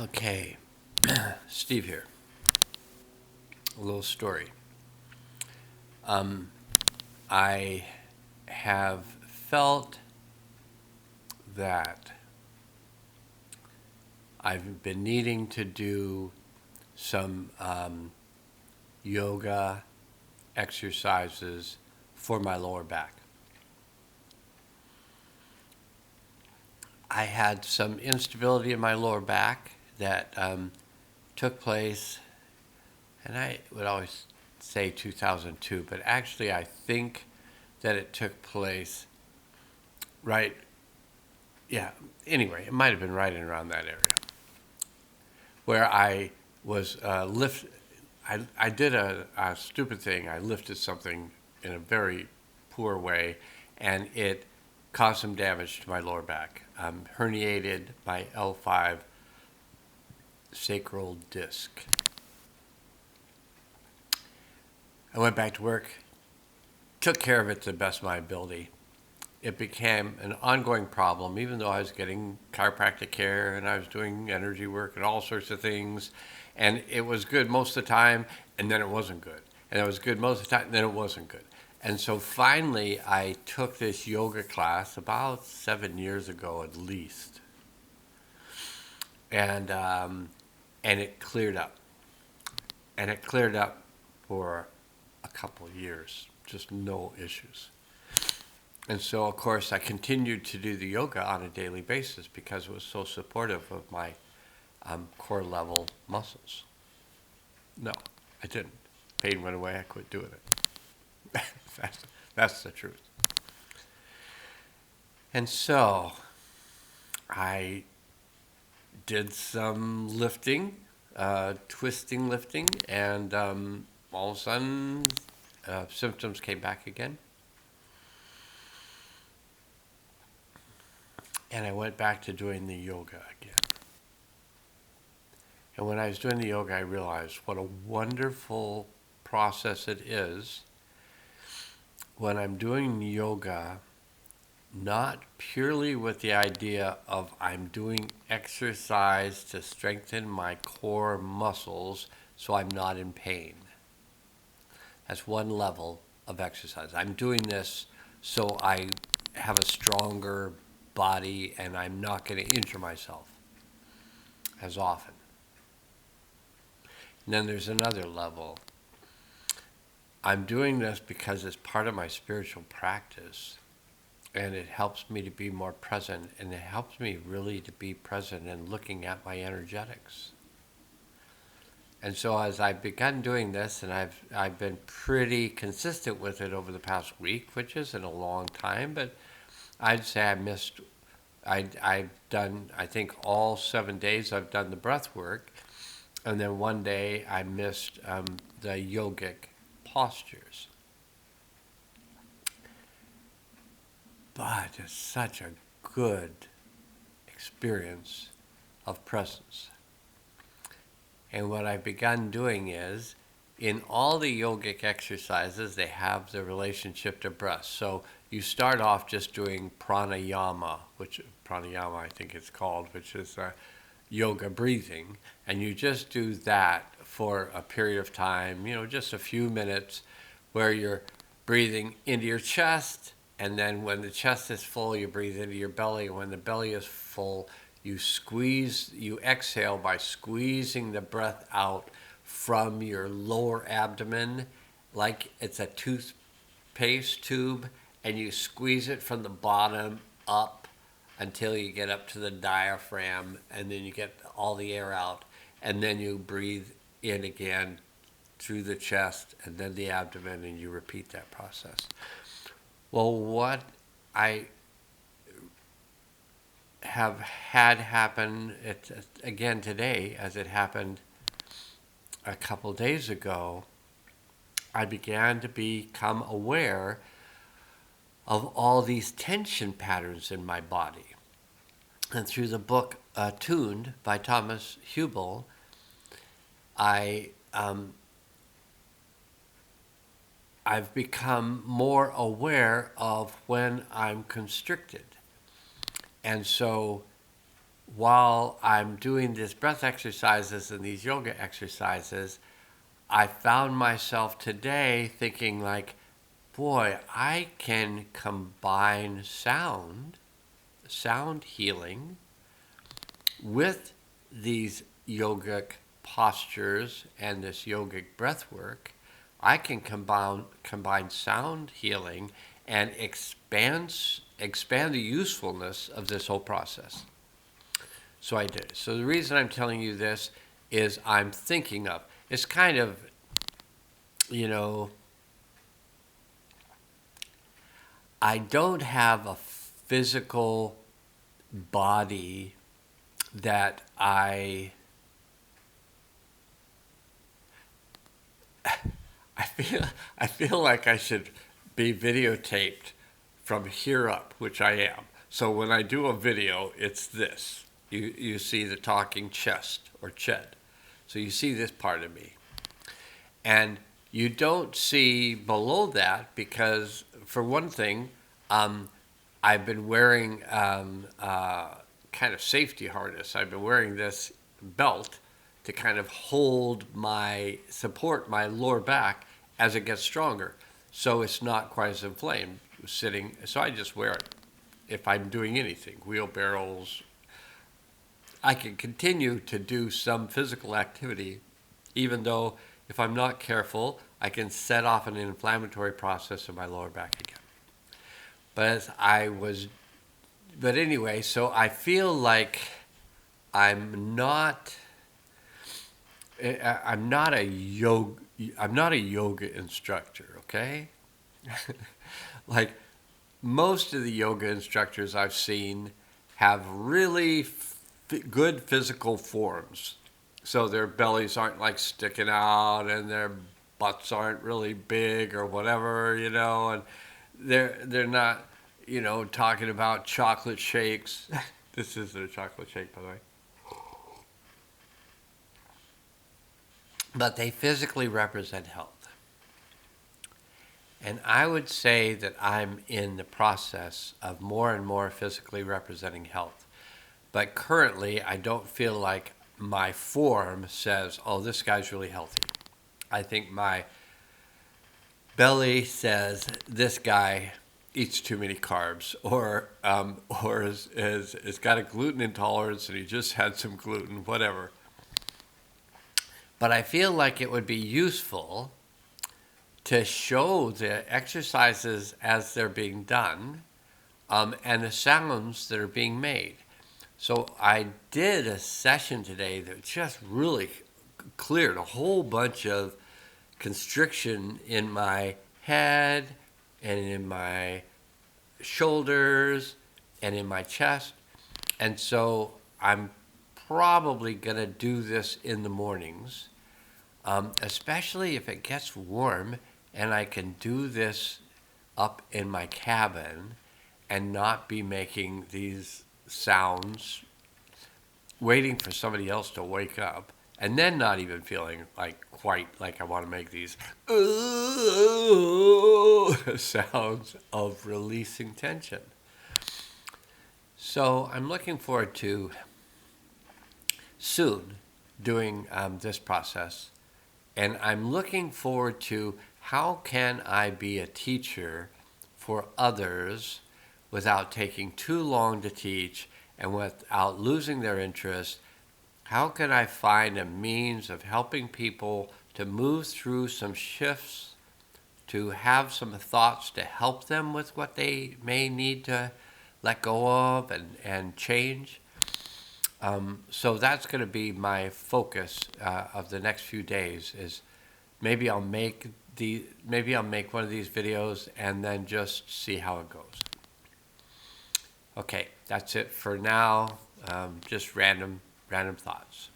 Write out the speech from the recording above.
Okay, Steve here. A little story. Um, I have felt that I've been needing to do some yoga exercises for my lower back. I had some instability in my lower back that took place, and I would always say 2002, but actually I think that it took place right, yeah, anyway, it might have been right in around that area where I was I did a stupid thing. I lifted something in a very poor way, and it caused some damage to my lower back. Herniated my L5 sacral disc. I went back to work, took care of it to the best of my ability. It became an ongoing problem, even though I was getting chiropractic care and I was doing energy work and all sorts of things. And it was good most of the time, and then it wasn't good. And it was good most of the time, and then it wasn't good. And so finally, I took this yoga class about 7 years ago at least. And, and it cleared up. And it cleared up for a couple of years, just no issues. And so, of course, I continued to do the yoga on a daily basis because it was so supportive of my core level muscles. No, I didn't. Pain went away. I quit doing it. that's the truth. And so I did some lifting, twisting lifting, and all of a sudden symptoms came back again. And I went back to doing the yoga again. And when I was doing the yoga, I realized what a wonderful process it is when I'm doing yoga, not purely with the idea of I'm doing exercise to strengthen my core muscles so I'm not in pain. That's one level of exercise. I'm doing this so I have a stronger body and I'm not going to injure myself as often. And then there's another level. I'm doing this because it's part of my spiritual practice, and it helps me to be more present, and it helps me really to be present in looking at my energetics. And so as I've begun doing this, and I've been pretty consistent with it over the past week, which isn't a long time, but I'd say I've done, I think all 7 days I've done the breath work, and then one day I missed the yogic postures. But it's such a good experience of presence. And what I've begun doing is, in all the yogic exercises, they have the relationship to breath. So you start off just doing pranayama, which pranayama I think it's called, which is yoga breathing, and you just do that for a period of time, just a few minutes, where you're breathing into your chest, and then when the chest is full, you breathe into your belly, and when the belly is full, you exhale by squeezing the breath out from your lower abdomen like it's a toothpaste tube, and you squeeze it from the bottom up until you get up to the diaphragm, and then you get all the air out, and then you breathe in again through the chest and then the abdomen, and you repeat that process. Well, what I have had happen again today, as it happened a couple days ago, I began to become aware of all these tension patterns in my body. And through the book Tuned by Thomas Hubel, I've become more aware of when I'm constricted. And so while I'm doing these breath exercises and these yoga exercises, I found myself today thinking like, boy, I can combine sound healing with these yogic postures and this yogic breath work. I can combine sound healing and expand the usefulness of this whole process. So I did it. So the reason I'm telling you this is I'm thinking of, it's kind of, you know, I don't have a physical body that I feel like I should be videotaped from here up, which I am. So when I do a video, it's this. You see the talking chest or ched. So you see this part of me. And you don't see below that because, for one thing, I've been wearing kind of safety harness. I've been wearing this belt to kind of support my lower back as it gets stronger. So it's not quite as inflamed sitting. So I just wear it if I'm doing anything, wheelbarrows. I can continue to do some physical activity, even though if I'm not careful, I can set off an inflammatory process in my lower back again. But anyway, so I feel like I'm not a yoga instructor, okay? Like most of the yoga instructors I've seen have really good physical forms. So their bellies aren't like sticking out and their butts aren't really big or whatever, and they're not, talking about chocolate shakes. This is their chocolate shake, by the way. But they physically represent health. And I would say that I'm in the process of more and more physically representing health. But currently, I don't feel like my form says, oh, this guy's really healthy. I think my belly says, this guy eats too many carbs, or has got a gluten intolerance and he just had some gluten, whatever. But I feel like it would be useful to show the exercises as they're being done, and the sounds that are being made. So I did a session today that just really cleared a whole bunch of constriction in my head and in my shoulders and in my chest. And so I'm probably going to do this in the mornings, especially if it gets warm and I can do this up in my cabin and not be making these sounds, waiting for somebody else to wake up, and then not even feeling quite like I want to make these sounds of releasing tension. So I'm looking forward to soon doing this process, and I'm looking forward to how can I be a teacher for others without taking too long to teach and without losing their interest. How can I find a means of helping people to move through some shifts, to have some thoughts to help them with what they may need to let go of and change? So that's going to be my focus of the next few days. Is maybe I'll make one of these videos and then just see how it goes. Okay, that's it for now. Just random thoughts.